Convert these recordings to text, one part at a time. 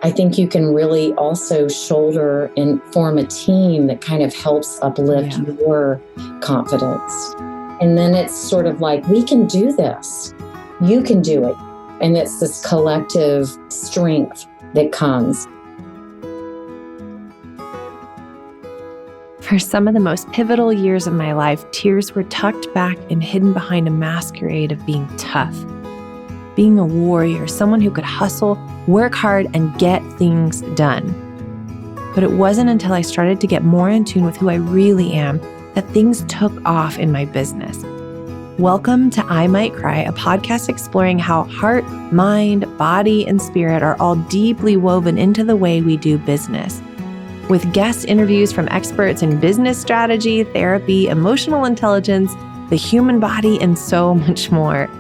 I think you can really also shoulder and form a team that kind of helps uplift your confidence. And then it's sort of like, we can do this. You can do it. And it's this collective strength that comes. For some of the most pivotal years of my life, tears were tucked back and hidden behind a masquerade of being tough. Being a warrior, someone who could hustle, work hard, and get things done. But it wasn't until I started to get more in tune with who I really am that things took off in my business. Welcome to I Might Cry, a podcast exploring how heart, mind, body, and spirit are all deeply woven into the way we do business. With guest interviews from experts in business strategy, therapy, emotional intelligence, the human body, and so much more.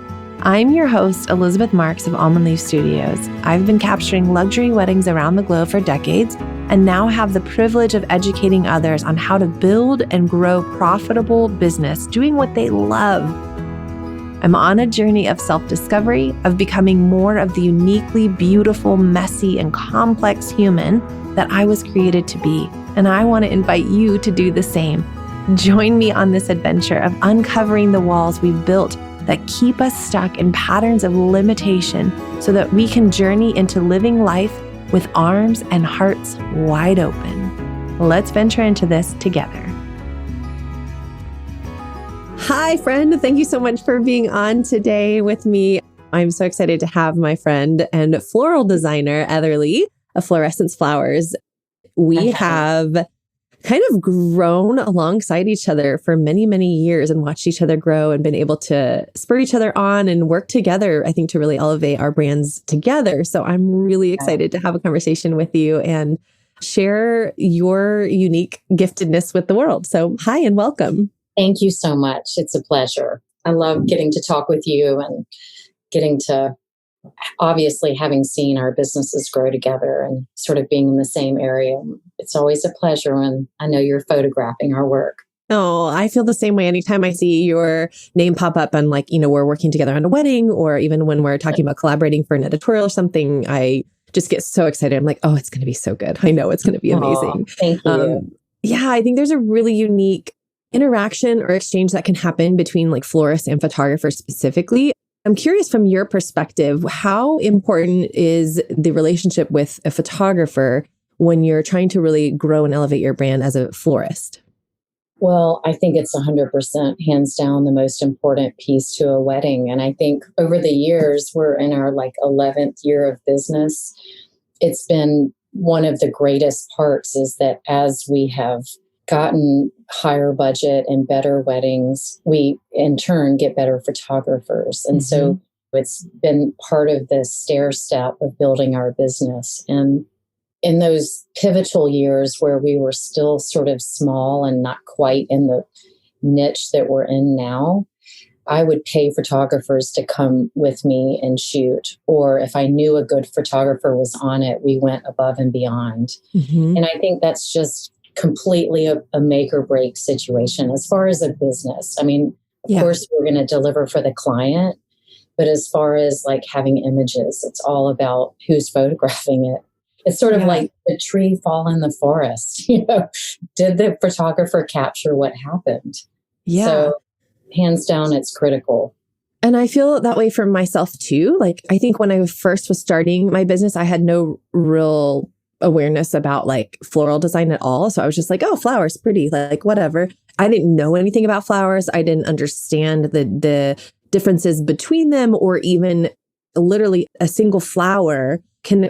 I'm your host, Elizabeth Marks of Almond Leaf Studios. I've been capturing luxury weddings around the globe for decades and now have the privilege of educating others on how to build and grow profitable business doing what they love. I'm on a journey of self-discovery, of becoming more of the uniquely beautiful, messy, and complex human that I was created to be, and I want to invite you to do the same. Join me on this adventure of uncovering the walls we've built that keep us stuck in patterns of limitation so that we can journey into living life with arms and hearts wide open. Let's venture into this together. Hi, friend. Thank you so much for being on today with me. I'm so excited to have my friend and floral designer, Eatherley, of Fluorescence Flowers. We have kind of grown alongside each other for many, many years and watched each other grow and been able to spur each other on and work together, I think, to really elevate our brands together. So I'm really excited to have a conversation with you and share your unique giftedness with the world. So hi and welcome. Thank you so much. It's a pleasure. I love getting to talk with you and getting to, obviously, having seen our businesses grow together and sort of being in the same area. It's always a pleasure when I know you're photographing our work. Oh, I feel the same way anytime I see your name pop up on we're working together on a wedding, or even when we're talking about collaborating for an editorial or something, I just get so excited. I'm like, oh, it's going to be so good. I know it's going to be amazing. Thank you. I think there's a really unique interaction or exchange that can happen between florists and photographers specifically. I'm curious from your perspective, how important is the relationship with a photographer when you're trying to really grow and elevate your brand as a florist? Well, I think it's 100% hands down the most important piece to a wedding. And I think over the years, we're in our 11th year of business. It's been one of the greatest parts is that as we have gotten higher budget and better weddings, we in turn get better photographers. And so it's been part of the stair step of building our business. And in those pivotal years where we were still sort of small and not quite in the niche that we're in now, I would pay photographers to come with me and shoot. Or if I knew a good photographer was on it, we went above and beyond. And I think that's just completely a make or break situation as far as a business. I mean, of course, we're going to deliver for the client, but as far as having images, it's all about who's photographing it. It's sort of like the tree fall in the forest. Did the photographer capture what happened? Yeah. So hands down, it's critical. And I feel that way for myself too. I think when I first was starting my business, I had no real awareness about floral design at all. So I was just oh, flowers, pretty, whatever. I didn't know anything about flowers. I didn't understand the differences between them, or even literally a single flower can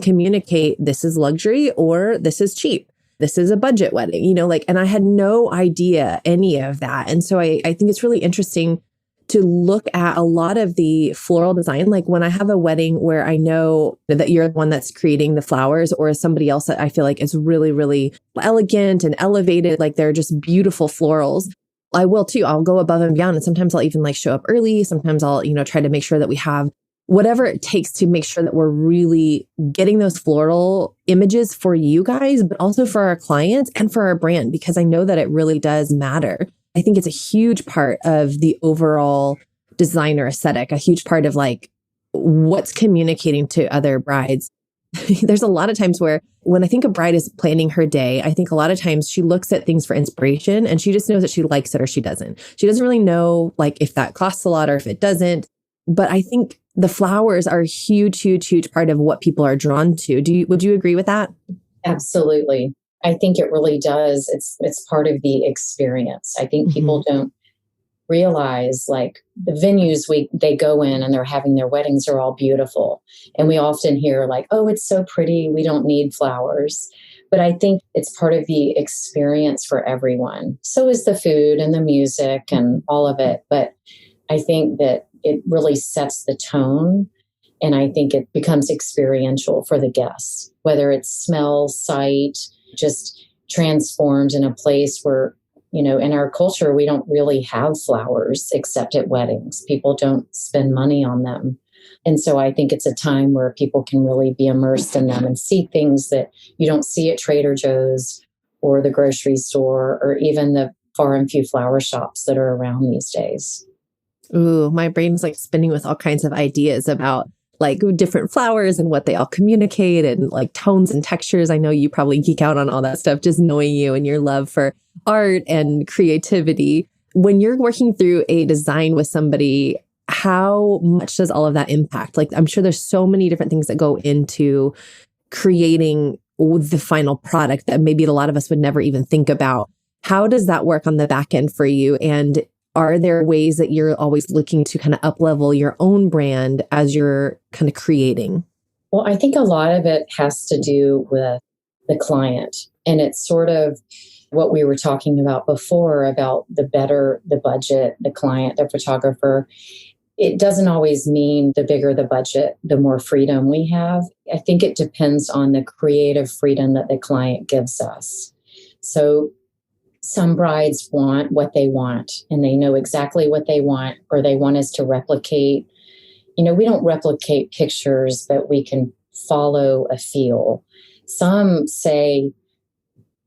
communicate, this is luxury or this is cheap. This is a budget wedding, and I had no idea any of that. And so I think it's really interesting to look at a lot of the floral design. When I have a wedding where I know that you're the one that's creating the flowers, or somebody else that I feel is really, really elegant and elevated, they're just beautiful florals, I will too. I'll go above and beyond. And sometimes I'll even show up early. Sometimes I'll, try to make sure that we have whatever it takes to make sure that we're really getting those floral images for you guys, but also for our clients and for our brand, because I know that it really does matter. I think it's a huge part of the overall designer aesthetic, a huge part of what's communicating to other brides. there's a lot of times where when I think a bride is planning her day, I think a lot of times she looks at things for inspiration and she just knows that she likes it or she doesn't. She doesn't really know like if that costs a lot or if it doesn't. But I think the flowers are a huge, huge, huge part of what people are drawn to. Would you agree with that? Absolutely. I think it really does. It's part of the experience. I think people don't realize like the venues they go in and they're having their weddings are all beautiful. And we often hear like, oh, it's so pretty, we don't need flowers. But I think it's part of the experience for everyone. So is the food and the music and all of it. But I think that it really sets the tone. And I think it becomes experiential for the guests, whether it's smell, sight, just transformed in a place where, in our culture, we don't really have flowers except at weddings. People don't spend money on them. And so I think it's a time where people can really be immersed in them and see things that you don't see at Trader Joe's or the grocery store or even the far and few flower shops that are around these days. Ooh, my brain's like spinning with all kinds of ideas about like different flowers and what they all communicate and like tones and textures. I know you probably geek out on all that stuff, just knowing you and your love for art and creativity. When you're working through a design with somebody, how much does all of that impact? Like, I'm sure there's so many different things that go into creating the final product that maybe a lot of us would never even think about. How does that work on the back end for you? And are there ways that you're always looking to kind of up-level your own brand as you're kind of creating? Well, I think a lot of it has to do with the client. And it's sort of what we were talking about before about the better the budget, the client, the photographer. It doesn't always mean the bigger the budget, the more freedom we have. I think it depends on the creative freedom that the client gives us. So some brides want what they want and they know exactly what they want, or they want us to replicate. We don't replicate pictures, but we can follow a feel. Some say,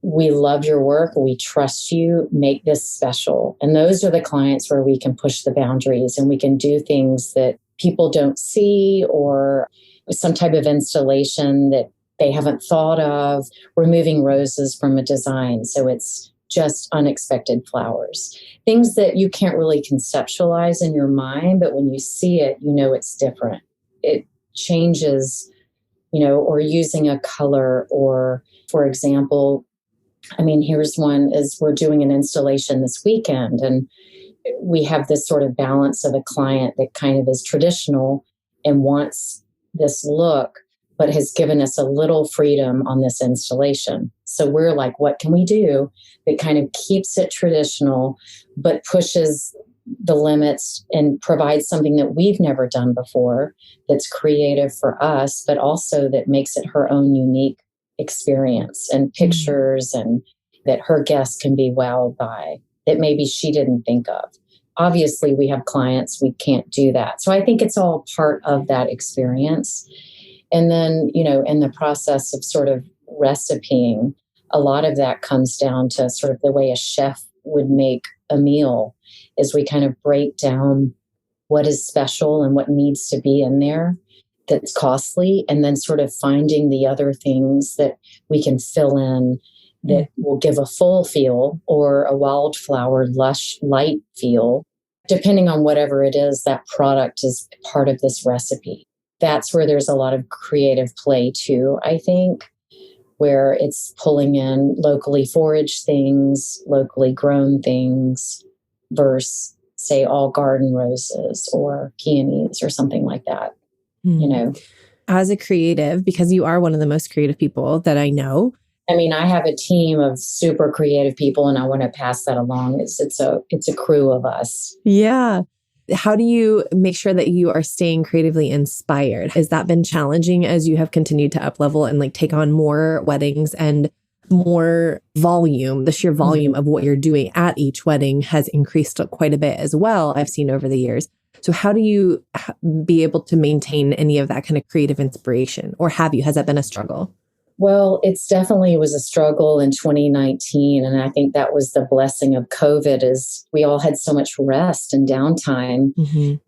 we love your work, we trust you, make this special. And those are the clients where we can push the boundaries and we can do things that people don't see, or some type of installation that they haven't thought of, removing roses from a design. So it's just unexpected flowers, things that you can't really conceptualize in your mind, but when you see it, it's different. It changes, or using a color, or for example, here's one is we're doing an installation this weekend and we have this sort of balance of a client that kind of is traditional and wants this look, but has given us a little freedom on this installation. So we're like, what can we do that kind of keeps it traditional, but pushes the limits and provides something that we've never done before that's creative for us, but also that makes it her own unique experience and pictures and that her guests can be wowed by that maybe she didn't think of. Obviously, we have clients, we can't do that. So I think it's all part of that experience. And then, in the process of sort of recipeing, a lot of that comes down to sort of the way a chef would make a meal, is we kind of break down what is special and what needs to be in there that's costly, and then sort of finding the other things that we can fill in that will give a full feel or a wildflower, lush, light feel. Depending on whatever it is, that product is part of this recipe. That's where there's a lot of creative play too, I think, where it's pulling in locally foraged things, locally grown things, versus, say, all garden roses or peonies or something like that. As a creative, because you are one of the most creative people that I know. I have a team of super creative people, and I want to pass that along. It's a crew of us. Yeah. How do you make sure that you are staying creatively inspired? Has that been challenging as you have continued to up level and like take on more weddings and more volume? The sheer volume of what you're doing at each wedding has increased quite a bit as well, I've seen over the years. So how do you be able to maintain any of that kind of creative inspiration? Or has that been a struggle? Well, it's definitely was a struggle in 2019. And I think that was the blessing of COVID is we all had so much rest and downtime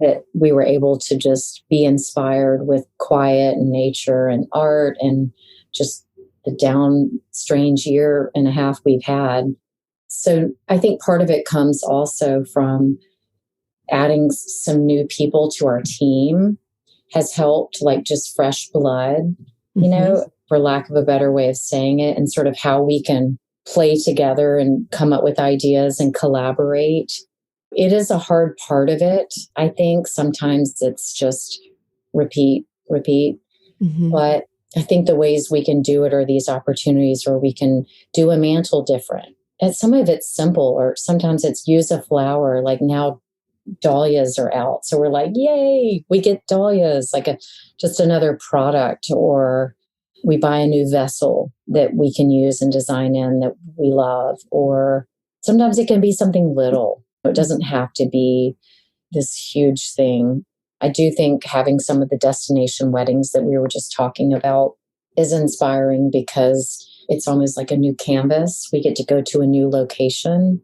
that we were able to just be inspired with quiet and nature and art and just the down strange year and a half we've had. So I think part of it comes also from adding some new people to our team has helped, like just fresh blood, for lack of a better way of saying it, and sort of how we can play together and come up with ideas and collaborate. It is a hard part of it. I think sometimes it's just repeat, repeat. But I think the ways we can do it are these opportunities where we can do a mantle different. And some of it's simple, or sometimes it's use a flower. Like now dahlias are out. So we're like, yay, we get dahlias, like just another product, or we buy a new vessel that we can use and design in that we love. Or sometimes it can be something little. It doesn't have to be this huge thing. I do think having some of the destination weddings that we were just talking about is inspiring because it's almost like a new canvas. We get to go to a new location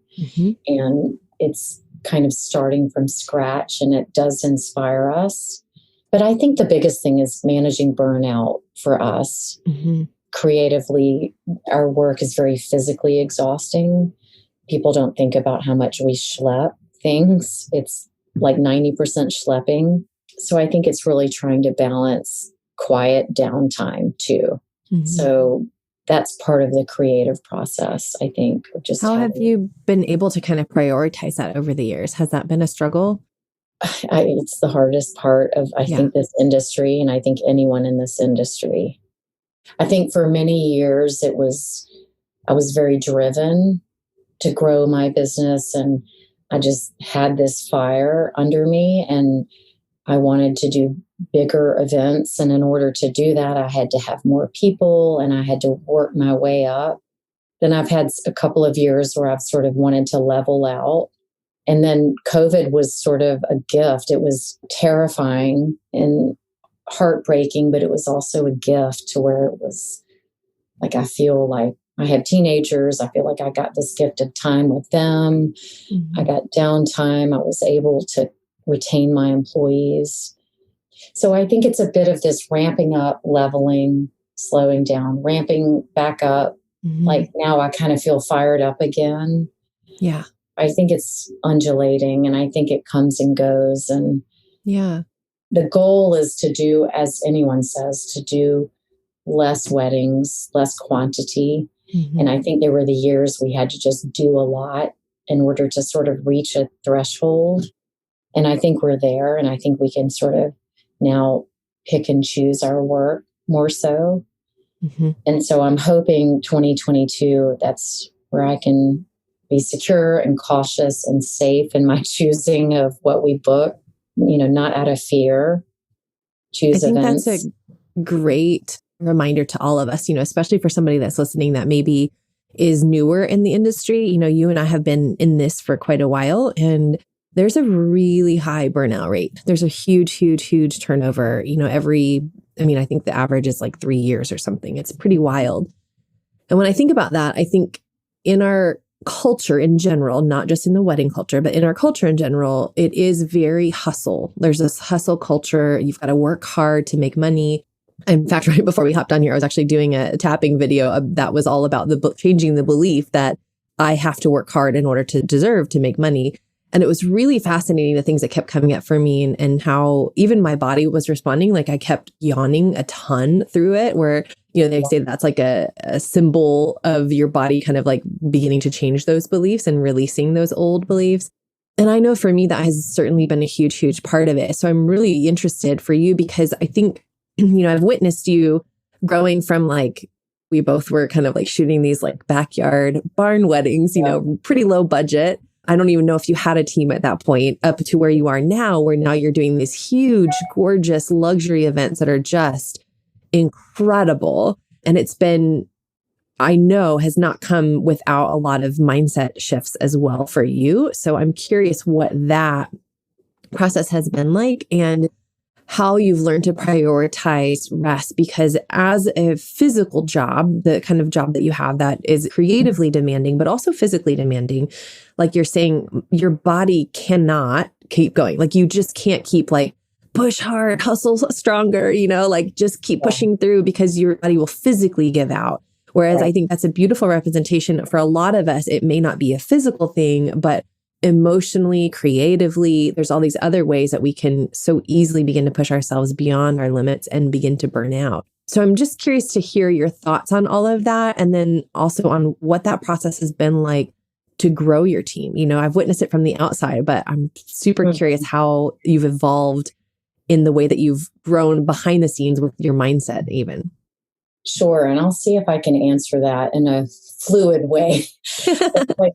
and it's kind of starting from scratch, and it does inspire us. But I think the biggest thing is managing burnout for us. Creatively, our work is very physically exhausting. People don't think about how much we schlep things. It's like 90% schlepping. So I think it's really trying to balance quiet downtime too. So that's part of the creative process, I think. Just how have you been able to kind of prioritize that over the years? Has that been a struggle? It's the hardest part of, I think, this industry, and I think anyone in this industry. I think for many years I was very driven to grow my business, and I just had this fire under me, and I wanted to do bigger events. And in order to do that, I had to have more people and I had to work my way up. Then I've had a couple of years where I've sort of wanted to level out. And then COVID was sort of a gift. It was terrifying and heartbreaking, but it was also a gift to where it was like, I feel like I have teenagers. I feel like I got this gift of time with them. I got downtime. I was able to retain my employees. So I think it's a bit of this ramping up, leveling, slowing down, ramping back up. Like now I kind of feel fired up again. Yeah. I think it's undulating and I think it comes and goes. And the goal is to do, as anyone says, to do less weddings, less quantity. And I think there were the years we had to just do a lot in order to sort of reach a threshold. And I think we're there, and I think we can sort of now pick and choose our work more so. And so I'm hoping 2022, that's where I can be secure and cautious and safe in my choosing of what we book, not out of fear. Choose events. That's a great reminder to all of us, especially for somebody that's listening that maybe is newer in the industry. You and I have been in this for quite a while, and there's a really high burnout rate. There's a huge turnover, I think the average is like 3 years or something. It's pretty wild. And when I think about that, I think in our culture in general, not just in the wedding culture, but in our culture in general, it is very hustle. There's this hustle culture. You've got to work hard to make money. In fact, right before we hopped on here, I was actually doing a tapping video that was all about changing the belief that I have to work hard in order to deserve to make money. And it was really fascinating, the things that kept coming up for me and how even my body was responding. Like I kept yawning a ton through it, where, they say that's like a symbol of your body kind of like beginning to change those beliefs and releasing those old beliefs. And I know for me, that has certainly been a huge part of it. So I'm really interested for you because I think, I've witnessed you growing from like, we both were kind of like shooting these like backyard barn weddings, pretty low budget. I don't even know if you had a team at that point, up to where you are now, where now you're doing these huge, gorgeous luxury events that are just incredible. And it's been, I know, has not come without a lot of mindset shifts as well for you. So I'm curious what that process has been like and how you've learned to prioritize rest, because as a physical job, the kind of job that you have that is creatively demanding, but also physically demanding, like you're saying, your body cannot keep going. Like you just can't keep like push hard, hustle stronger, like just keep pushing through because your body will physically give out. Whereas I think that's a beautiful representation for a lot of us. It may not be a physical thing, but emotionally, creatively, there's all these other ways that we can so easily begin to push ourselves beyond our limits and begin to burn out. So I'm just curious to hear your thoughts on all of that. And then also on what that process has been like to grow your team. I've witnessed it from the outside, but I'm super curious how you've evolved in the way that you've grown behind the scenes with your mindset even. Sure. And I'll see if I can answer that in a fluid way. Like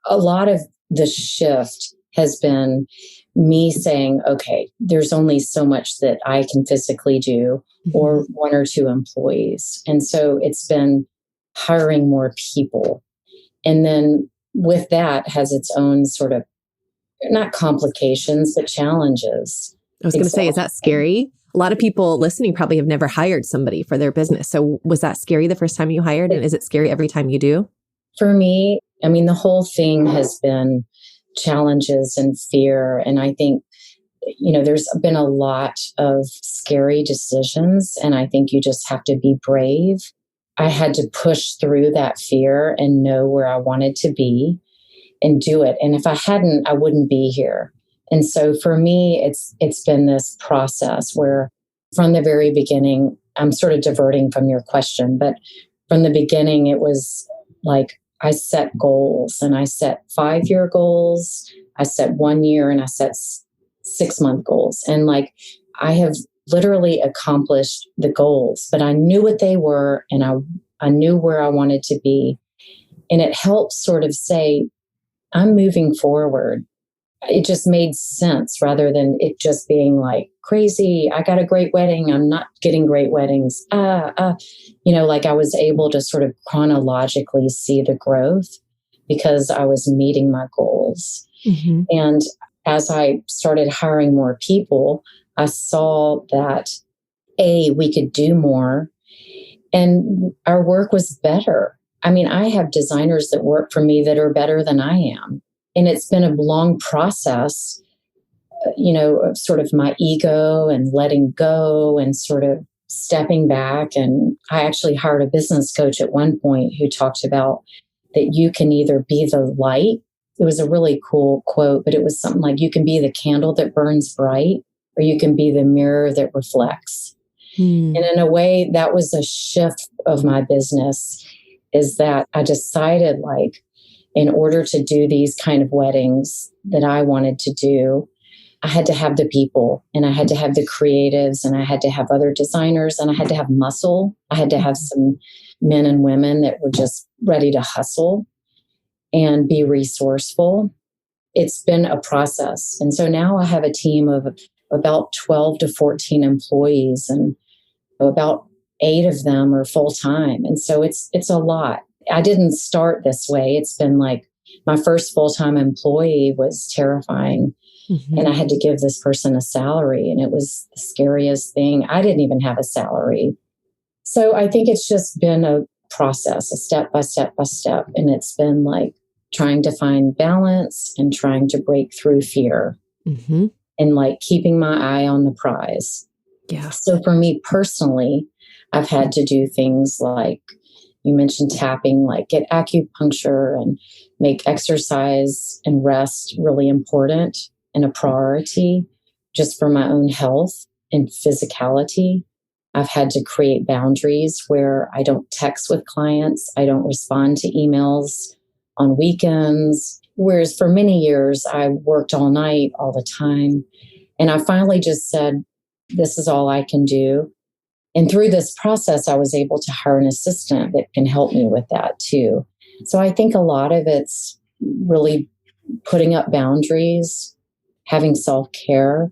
a lot of the shift has been me saying, okay, there's only so much that I can physically do, or one or two employees. And so it's been hiring more people. And then with that has its own sort of, not complications, but challenges. I was going to say, is that scary? A lot of people listening probably have never hired somebody for their business. So was that scary the first time you hired? And is it scary every time you do? For me, the whole thing has been challenges and fear. And I think, there's been a lot of scary decisions. And I think you just have to be brave. I had to push through that fear and know where I wanted to be and do it. And if I hadn't, I wouldn't be here. And so for me, it's been this process where from the very beginning, I'm sort of diverting from your question, but from the beginning, it was like I set goals, and I set 5-year goals, I set 1 year, and I set 6-month goals. And like I have literally accomplished the goals, but I knew what they were, and I knew where I wanted to be. And it helped sort of say, I'm moving forward. It just made sense rather than it just being like crazy. I got a great wedding. I'm not getting great weddings. Like I was able to sort of chronologically see the growth because I was meeting my goals. Mm-hmm. And as I started hiring more people, I saw that we could do more and our work was better. I have designers that work for me that are better than I am. And it's been a long process, of sort of my ego and letting go and sort of stepping back. And I actually hired a business coach at one point who talked about that you can either be the light. It was a really cool quote, but it was something like you can be the candle that burns bright, or you can be the mirror that reflects. And in a way, that was a shift of my business, is that I decided like, in order to do these kind of weddings that I wanted to do, I had to have the people, and I had to have the creatives, and I had to have other designers, and I had to have muscle. I had to have some men and women that were just ready to hustle and be resourceful. It's been a process. And so now I have a team of about 12 to 14 employees, and about 8 of them are full-time. And so it's a lot. I didn't start this way. It's been like my first full-time employee was terrifying. Mm-hmm. And I had to give this person a salary, and it was the scariest thing. I didn't even have a salary. So I think it's just been a process, a step by step by step. And it's been like trying to find balance and trying to break through fear, mm-hmm. and like keeping my eye on the prize. Yeah. So for me personally, I've had to do things like, you mentioned tapping, like get acupuncture and make exercise and rest really important and a priority just for my own health and physicality. I've had to create boundaries where I don't text with clients. I don't respond to emails on weekends. Whereas for many years, I worked all night, all the time. And I finally just said, this is all I can do. And through this process, I was able to hire an assistant that can help me with that too. So I think a lot of it's really putting up boundaries, having self-care.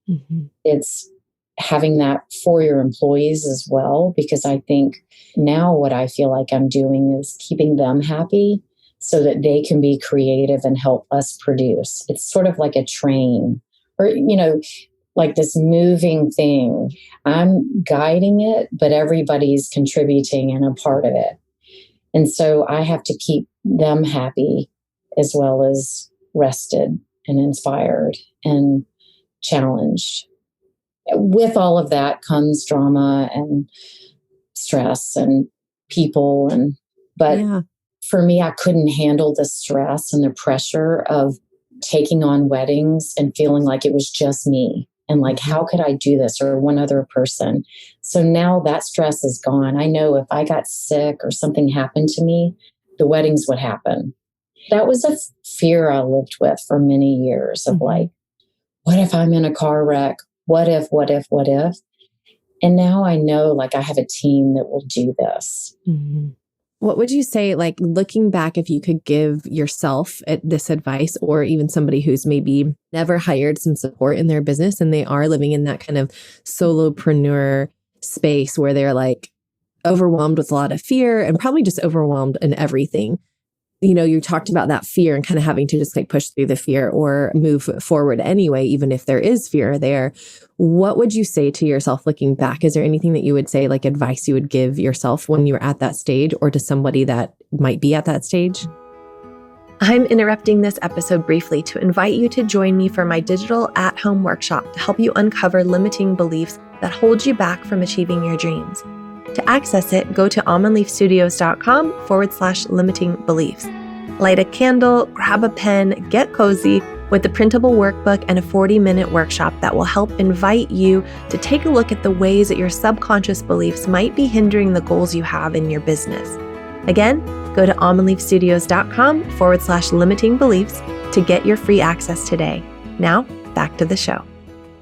Mm-hmm. It's having that for your employees as well, because I think now what I feel like I'm doing is keeping them happy so that they can be creative and help us produce. It's sort of like a train, or, like this moving thing. I'm guiding it, but everybody's contributing and a part of it. And so I have to keep them happy as well as rested and inspired and challenged. With all of that comes drama and stress and people. But for me, I couldn't handle the stress and the pressure of taking on weddings and feeling like it was just me. And like, how could I do this, or one other person? So now that stress is gone. I know if I got sick or something happened to me, the weddings would happen. That was a fear I lived with for many years of like, what if I'm in a car wreck? What if? And now I know, like, I have a team that will do this. What would you say, like, looking back, if you could give yourself this advice, or even somebody who's maybe never hired some support in their business and they are living in that kind of solopreneur space where they're like overwhelmed with a lot of fear and probably just overwhelmed in everything? You know, you talked about that fear and kind of having to just like push through the fear or move forward anyway, even if there is fear there. What would you say to yourself looking back? Is there anything that you would say, like advice you would give yourself when you were at that stage, or to somebody that might be at that stage? I'm interrupting this episode briefly to invite you to join me for my digital at-home workshop to help you uncover limiting beliefs that hold you back from achieving your dreams. To access it, go to almondleafstudios.com/limiting beliefs. Light a candle, grab a pen, get cozy with the printable workbook and a 40-minute workshop that will help invite you to take a look at the ways that your subconscious beliefs might be hindering the goals you have in your business. Again, go to almondleafstudios.com/limiting beliefs to get your free access today. Now, back to the show.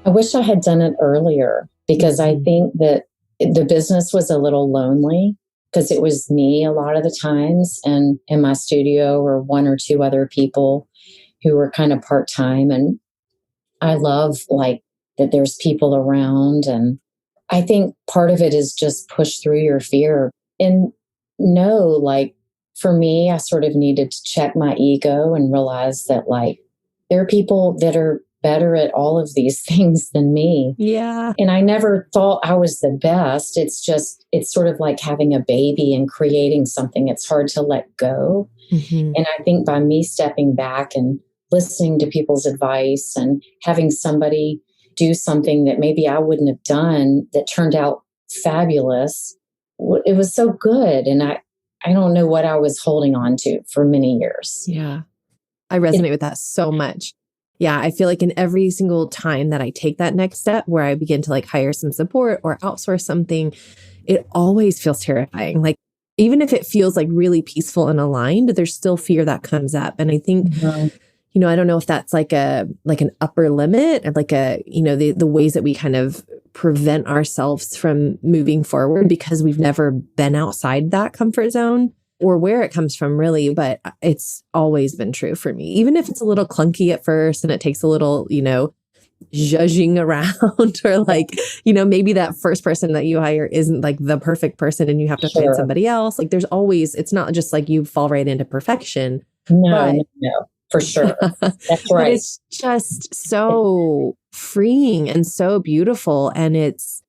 I wish I had done it earlier, because I think that the business was a little lonely, because it was me a lot of the times, and in my studio were one or two other people who were kind of part-time. And I love like that there's people around. And I think part of it is just push through your fear and know, like for me, I sort of needed to check my ego and realize that like there are people that are better at all of these things than me. Yeah. And I never thought I was the best. It's sort of like having a baby and creating something. It's hard to let go. And I think by me stepping back and listening to people's advice and having somebody do something that maybe I wouldn't have done that turned out fabulous, it was so good. And I don't know what I was holding on to for many years. Yeah. I resonate with that so much. Yeah, I feel like in every single time that I take that next step where I begin to like hire some support or outsource something, it always feels terrifying. Like even if it feels like really peaceful and aligned, there's still fear that comes up. And I think, you know, I don't know if that's like an upper limit, or like the ways that we kind of prevent ourselves from moving forward because we've never been outside that comfort zone, or where it comes from really, but it's always been true for me. Even if it's a little clunky at first and it takes a little, zhuzhing around, or like, maybe that first person that you hire isn't like the perfect person and you have to find somebody else. Like there's always, it's not just like you fall right into perfection. No, for sure. That's right. But it's just so freeing and so beautiful. And it's,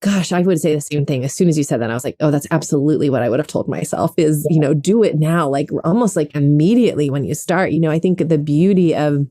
gosh, I would say the same thing. As soon as you said that, I was like, oh, that's absolutely what I would have told myself is, do it now, like almost like immediately when you start. I think the beauty of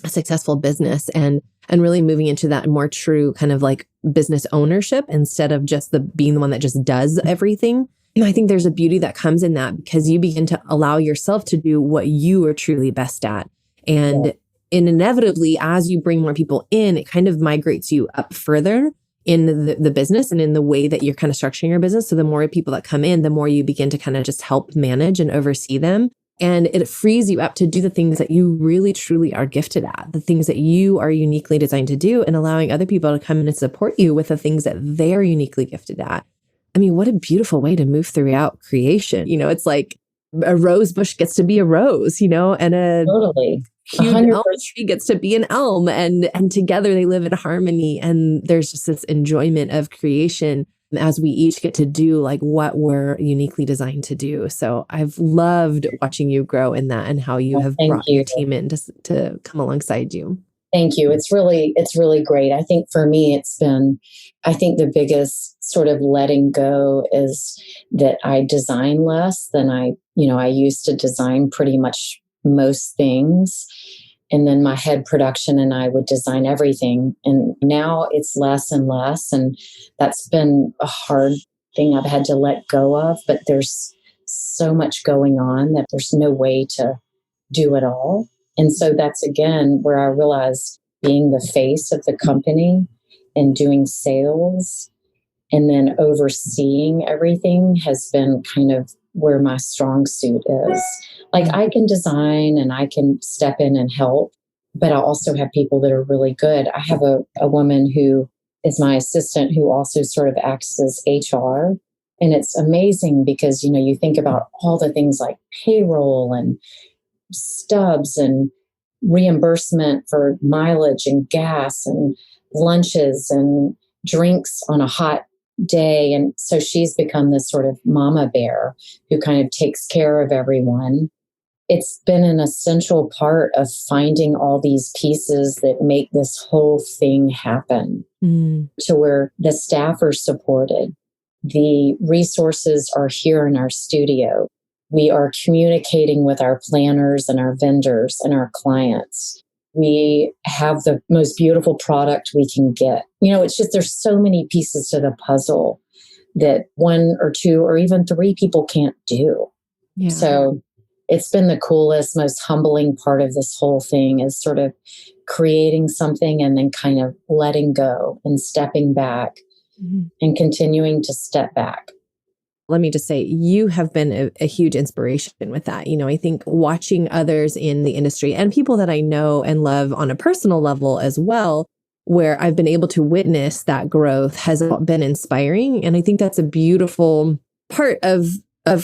a successful business and really moving into that more true kind of like business ownership instead of just being the one that just does everything. And I think there's a beauty that comes in that because you begin to allow yourself to do what you are truly best at. And inevitably, as you bring more people in, it kind of migrates you up further in the business and in the way that you're kind of structuring your business. So the more people that come in, the more you begin to kind of just help manage and oversee them. And it frees you up to do the things that you really, truly are gifted at, the things that you are uniquely designed to do, and allowing other people to come in and support you with the things that they're uniquely gifted at. I mean, what a beautiful way to move throughout creation. It's like a rose bush gets to be a rose, and a huge 100%. elm tree gets to be an elm, and together they live in harmony. And there's just this enjoyment of creation as we each get to do like what we're uniquely designed to do. So I've loved watching you grow in that and how you have brought your team in to come alongside you. Thank you. It's really great. I think for me, I think the biggest sort of letting go is that I design less than I used to design pretty much most things. And then my head production and I would design everything. And now it's less and less. And that's been a hard thing I've had to let go of. But there's so much going on that there's no way to do it all. And so that's again where I realized being the face of the company and doing sales and then overseeing everything has been kind of where my strong suit is. Like I can design and I can step in and help, but I also have people that are really good. I have a woman who is my assistant who also sort of acts as HR. And it's amazing because, you think about all the things like payroll and stubs and reimbursement for mileage and gas and lunches and drinks on a hot day. And so she's become this sort of mama bear who kind of takes care of everyone. It's been an essential part of finding all these pieces that make this whole thing happen to where the staff are supported. The resources are here in our studio. We are communicating with our planners and our vendors and our clients. We have the most beautiful product we can get. It's just there's so many pieces to the puzzle that one or two or even three people can't do. Yeah. So it's been the coolest, most humbling part of this whole thing is sort of creating something and then kind of letting go and stepping back and continuing to step back. Let me just say, you have been a huge inspiration with that. I think watching others in the industry and people that I know and love on a personal level as well, where I've been able to witness that growth has been inspiring. And I think that's a beautiful part of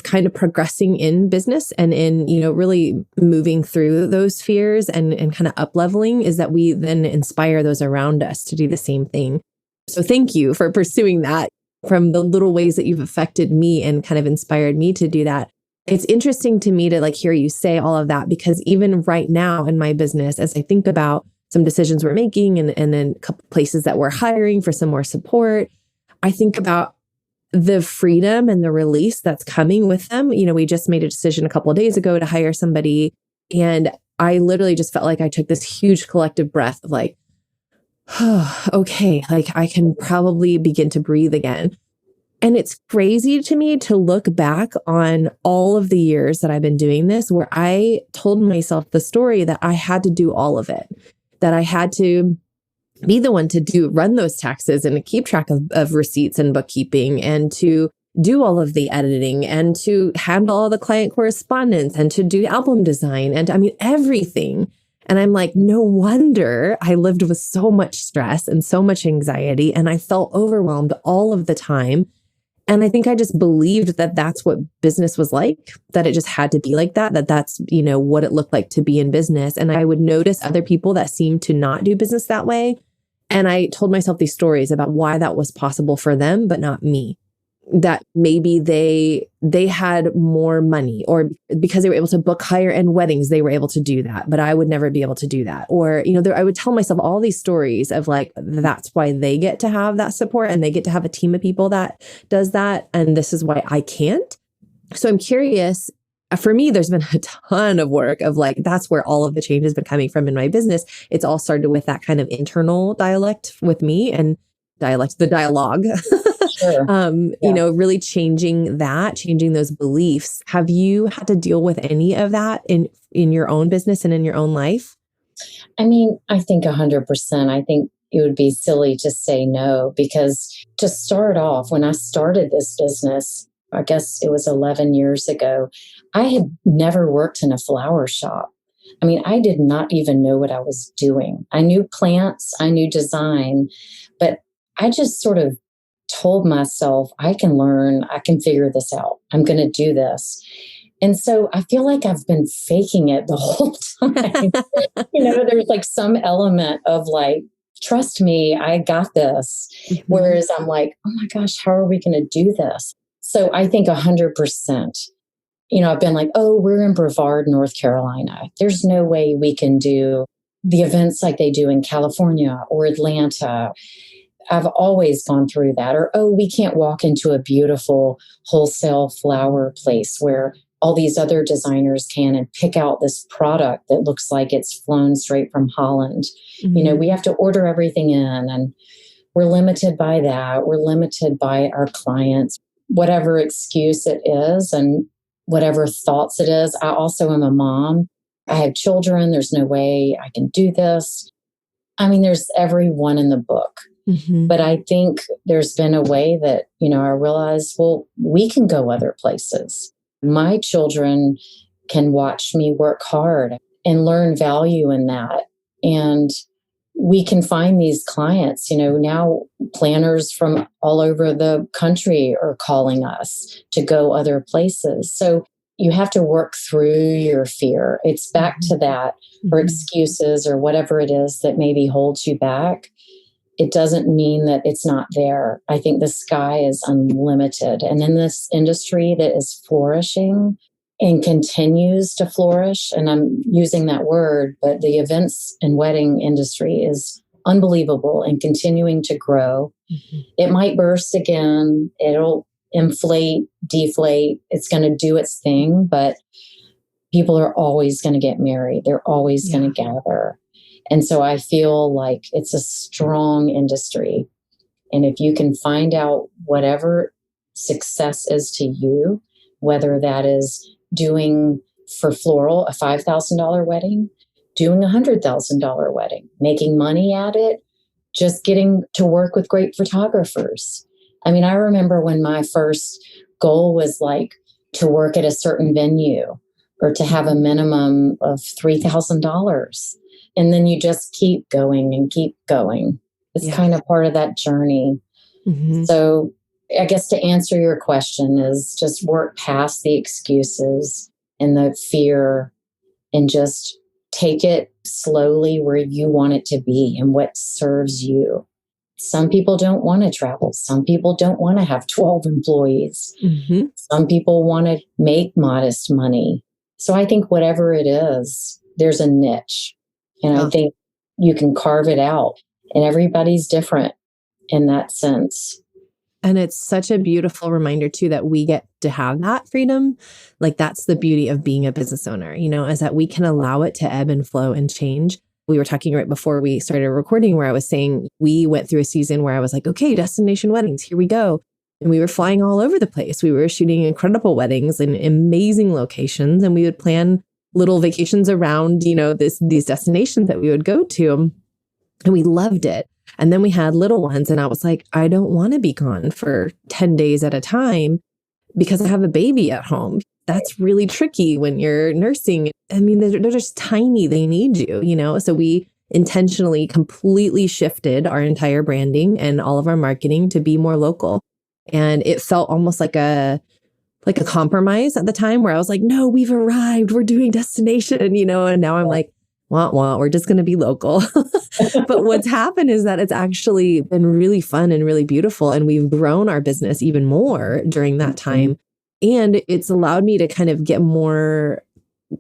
kind of progressing in business and in, really moving through those fears and kind of up leveling is that we then inspire those around us to do the same thing. So thank you for pursuing that. From the little ways that you've affected me and kind of inspired me to do that. It's interesting to me to hear you say all of that, because even right now in my business, as I think about some decisions we're making and then a couple places that we're hiring for some more support, I think about the freedom and the release that's coming with them. We just made a decision a couple of days ago to hire somebody. And I literally just felt like I took this huge collective breath of okay, I can probably begin to breathe again. And it's crazy to me to look back on all of the years that I've been doing this, where I told myself the story that I had to do all of it, that I had to be the one to run those taxes and to keep track of receipts and bookkeeping and to do all of the editing and to handle all the client correspondence and to do album design and everything. And I'm like, no wonder I lived with so much stress and so much anxiety. And I felt overwhelmed all of the time. And I think I just believed that that's what business was like, that it just had to be like that that's, what it looked like to be in business. And I would notice other people that seemed to not do business that way. And I told myself these stories about why that was possible for them, but not me. That maybe they had more money, or because they were able to book higher end weddings, they were able to do that, but I would never be able to do that. Or, I would tell myself all these stories of that's why they get to have that support and they get to have a team of people that does that. And this is why I can't. So I'm curious, for me, there's been a ton of work of that's where all of the change has been coming from in my business. It's all started with that kind of internal dialect with me and the dialogue. Sure. Really changing those beliefs. Have you had to deal with any of that in your own business and in your own life? I think 100%. I think it would be silly to say no, because to start off, when I started this business, I guess it was 11 years ago, I had never worked in a flower shop. I did not even know what I was doing. I knew plants, I knew design, but I just sort of told myself, I can learn, I can figure this out. I'm going to do this. And so I feel like I've been faking it the whole time. There's some element of trust me, I got this. Mm-hmm. Whereas I'm like, oh my gosh, how are we going to do this? So I think 100%, I've been like, oh, we're in Brevard, North Carolina. There's no way we can do the events like they do in California or Atlanta. I've always gone through that. Or, oh, we can't walk into a beautiful wholesale flower place where all these other designers can and pick out this product that looks like it's flown straight from Holland. Mm-hmm. We have to order everything in, and we're limited by that. We're limited by our clients, whatever excuse it is and whatever thoughts it is. I also am a mom. I have children. There's no way I can do this. I mean, there's every one in the book. Mm-hmm. But I think there's been a way that, I realized, well, we can go other places. My children can watch me work hard and learn value in that. And we can find these clients, now planners from all over the country are calling us to go other places. So you have to work through your fear. It's back to that, or excuses or whatever it is that maybe holds you back. It doesn't mean that it's not there. I think the sky is unlimited. And in this industry that is flourishing and continues to flourish, and I'm using that word, but the events and wedding industry is unbelievable and continuing to grow. Mm-hmm. It might burst again. It'll inflate, deflate. It's going to do its thing, but people are always going to get married. They're always going to gather. And so I feel like it's a strong industry. And if you can find out whatever success is to you, whether that is doing for floral a $5,000 wedding, doing a $100,000 wedding, making money at it, just getting to work with great photographers. I mean, I remember when my first goal was like to work at a certain venue or to have a minimum of $3,000. And then you just keep going and keep going. It's kind of part of that journey. Mm-hmm. So I guess to answer your question is just work past the excuses and the fear and just take it slowly where you want it to be and what serves you. Some people don't want to travel. Some people don't want to have 12 employees. Mm-hmm. Some people want to make modest money. So I think whatever it is, there's a niche. And I think you can carve it out. And everybody's different in that sense. And it's such a beautiful reminder, too, that we get to have that freedom. Like, that's the beauty of being a business owner, is that we can allow it to ebb and flow and change. We were talking right before we started recording where I was saying we went through a season where I was like, okay, destination weddings, here we go. And we were flying all over the place. We were shooting incredible weddings in amazing locations. And we would plan little vacations around, these destinations that we would go to. And we loved it. And then we had little ones. And I was like, I don't want to be gone for 10 days at a time because I have a baby at home. That's really tricky when you're nursing. I mean, they're just tiny. They need you, So we intentionally completely shifted our entire branding and all of our marketing to be more local. And it felt almost like a compromise at the time where I was like, no, we've arrived. We're doing destination, and now I'm like, we're just going to be local. But what's happened is that it's actually been really fun and really beautiful. And we've grown our business even more during that time. And it's allowed me to kind of get more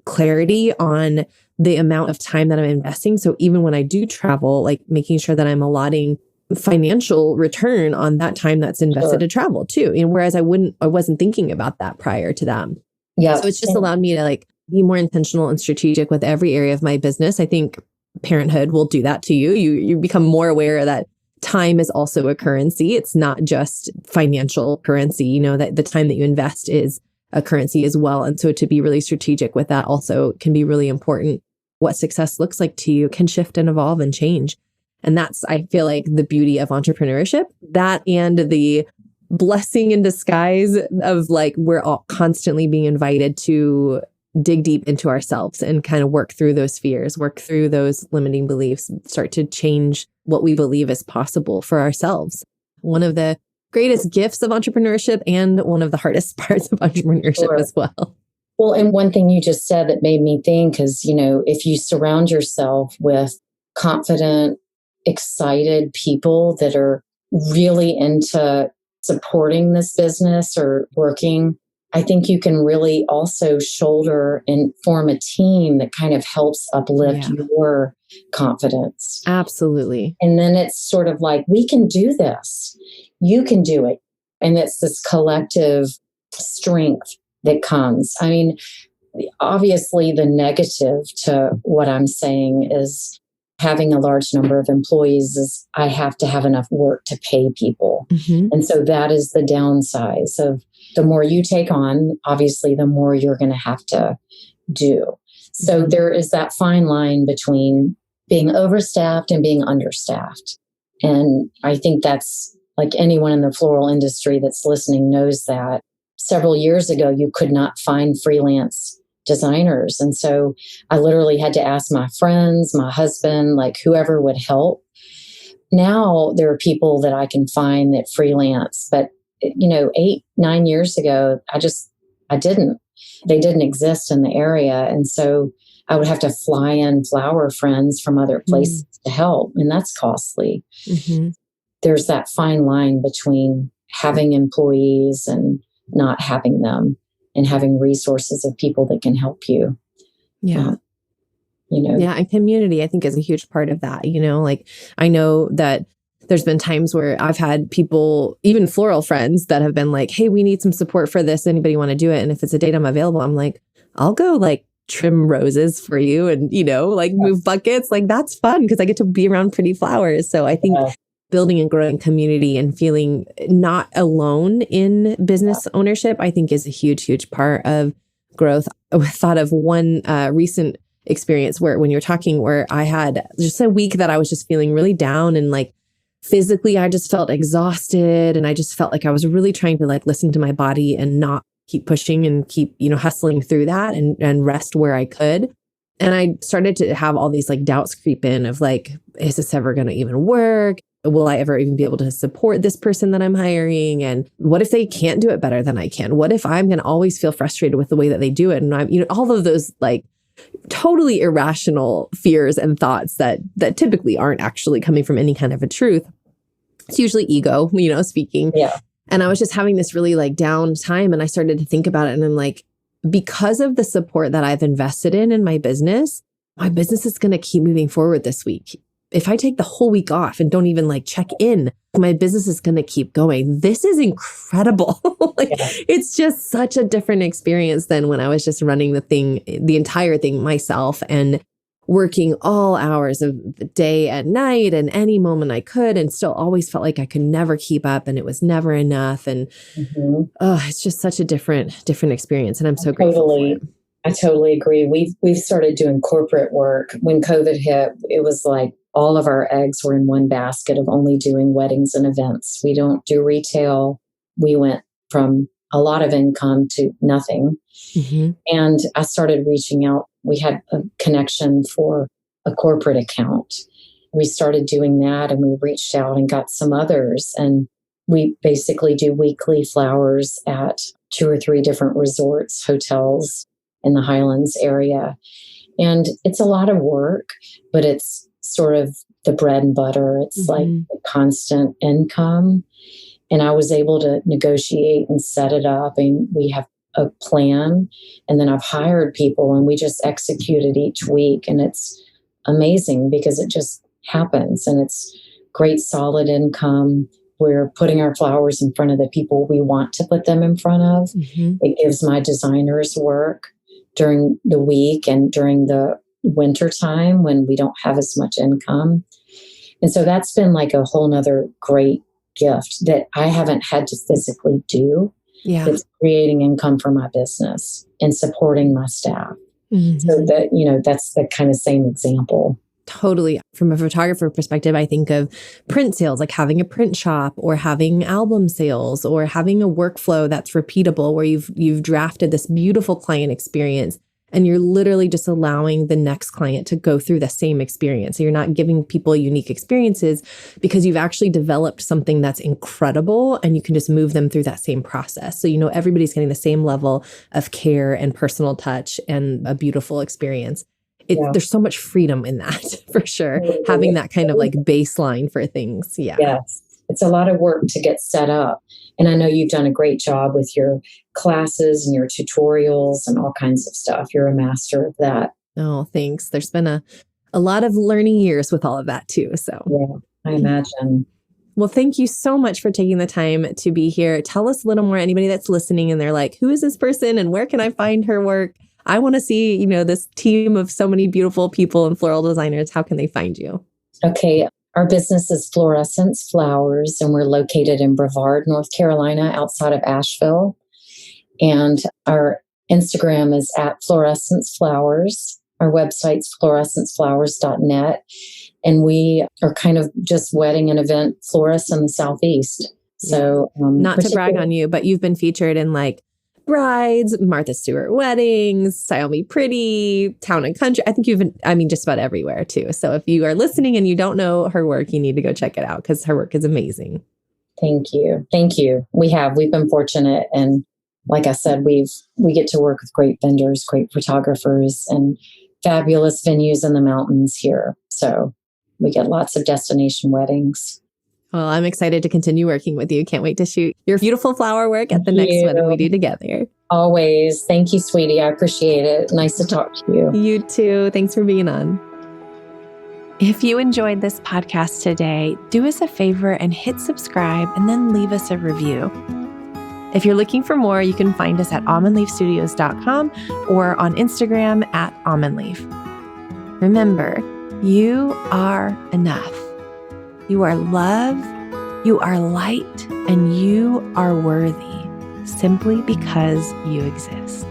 clarity on the amount of time that I'm investing. So even when I do travel, like making sure that I'm allotting financial return on that time that's invested to travel too. And whereas I wasn't thinking about that prior to that. Yeah. So it's just allowed me to be more intentional and strategic with every area of my business. I think parenthood will do that to you. You become more aware that time is also a currency. It's not just financial currency, that the time that you invest is a currency as well. And so to be really strategic with that also can be really important. What success looks like to you can shift and evolve and change. And that's, I feel like, the beauty of entrepreneurship, that and the blessing in disguise of we're all constantly being invited to dig deep into ourselves and kind of work through those fears, work through those limiting beliefs, start to change what we believe is possible for ourselves. One of the greatest gifts of entrepreneurship and one of the hardest parts of entrepreneurship as well. Well, and one thing you just said that made me think is, if you surround yourself with confident, excited people that are really into supporting this business or working, I think you can really also shoulder and form a team that kind of helps uplift your confidence. Absolutely. And then it's sort of like, we can do this. You can do it. And it's this collective strength that comes. I mean, obviously, the negative to what I'm saying is having a large number of employees is I have to have enough work to pay people. Mm-hmm. And so that is the downside of the more you take on, obviously, the more you're going to have to do. So Mm-hmm. there is that fine line between being overstaffed and being understaffed. And I think that's like anyone in the floral industry that's listening knows that. Several years ago, you could not find freelance designers. And so I literally had to ask my friends, my husband, like whoever would help. Now there are people that I can find that freelance, but 8-9 years ago, I didn't. They didn't exist in the area. And so I would have to fly in flower friends from other places to help. And that's costly. Mm-hmm. There's that fine line between having employees and not having them, and having resources of people that can help you. Yeah. And community, I think, is a huge part of that. Like I know that there's been times where I've had people, even floral friends, that have been like, hey, we need some support for this. Anybody want to do it? And if it's a date I'm available, I'm like, I'll go like trim roses for you and, move buckets. Like that's fun because I get to be around pretty flowers. So I think building and growing community and feeling not alone in business ownership, I think is a huge, huge part of growth. I thought of one recent experience where when you were talking, where I had just a week that I was just feeling really down and like physically, I just felt exhausted. And I just felt like I was really trying to like listen to my body and not keep pushing and keep, hustling through that and rest where I could. And I started to have all these like doubts creep in of like, is this ever going to even work? Will I ever even be able to support this person that I'm hiring? And what if they can't do it better than I can? What if I'm going to always feel frustrated with the way that they do it? And I'm, all of those like totally irrational fears and thoughts that typically aren't actually coming from any kind of a truth. It's usually ego, speaking. Yeah. And I was just having this really like down time. And I started to think about it. And I'm like, because of the support that I've invested in my business is going to keep moving forward this week. If I take the whole week off and don't even like check in, my business is going to keep going. This is incredible. It's just such a different experience than when I was just running the entire thing myself and working all hours of the day and night and any moment I could, and still always felt like I could never keep up and it was never enough. And it's just such a different experience. And I'm so grateful for it. I totally agree. We've started doing corporate work. When COVID hit, it was like all of our eggs were in one basket of only doing weddings and events. We don't do retail. We went from a lot of income to nothing. Mm-hmm. And I started reaching out. We had a connection for a corporate account. We started doing that and we reached out and got some others. And we basically do weekly flowers at 2 or 3 different resorts, hotels in the Highlands area. And it's a lot of work, but it's sort of the bread and butter. It's like a constant income. And I was able to negotiate and set it up. And we have a plan. And then I've hired people and we just execute it each week. And it's amazing because it just happens. And it's great, solid income. We're putting our flowers in front of the people we want to put them in front of. Mm-hmm. It gives my designers work during the week and during the winter time when we don't have as much income. And so that's been like a whole nother great gift that I haven't had to physically do. Yeah. It's creating income for my business and supporting my staff. Mm-hmm. So that, that's the kind of same example. Totally. From a photographer perspective, I think of print sales, like having a print shop or having album sales or having a workflow that's repeatable where you've drafted this beautiful client experience and you're literally just allowing the next client to go through the same experience. So you're not giving people unique experiences because you've actually developed something that's incredible and you can just move them through that same process. So, everybody's getting the same level of care and personal touch and a beautiful experience. There's so much freedom in that, for sure. Having that kind of like baseline for things. Yeah. Yes. It's a lot of work to get set up, And I know you've done a great job with your classes and your tutorials and all kinds of stuff. You're a master of that. Oh, thanks. There's been a lot of learning years with all of that too. So yeah, I imagine. Well, thank you so much for taking the time to be here. Tell us a little more, anybody that's listening and they're like, who is this person and where can I find her work? I want to see, this team of so many beautiful people and floral designers. How can they find you? Okay. Our business is Fluorescence Flowers, and we're located in Brevard, North Carolina, outside of Asheville. And our Instagram is at Fluorescence Flowers. Our website's fluorescenceflowers.net. And we are kind of just wedding and event florists in the Southeast. So, not to brag on you, but you've been featured in like Brides, Martha Stewart Weddings, Style Me Pretty, Town and Country. I think just about everywhere too. So if you are listening and you don't know her work, you need to go check it out because her work is amazing. Thank you. Thank you. We've been fortunate. And like I said, we get to work with great vendors, great photographers, and fabulous venues in the mountains here. So we get lots of destination weddings. Well, I'm excited to continue working with you. Can't wait to shoot your beautiful flower work at the next wedding we do together. Always. Thank you, sweetie. I appreciate it. Nice to talk to you. You too. Thanks for being on. If you enjoyed this podcast today, do us a favor and hit subscribe and then leave us a review. If you're looking for more, you can find us at almondleafstudios.com or on Instagram at almondleaf. Remember, you are enough. You are love, you are light, and you are worthy simply because you exist.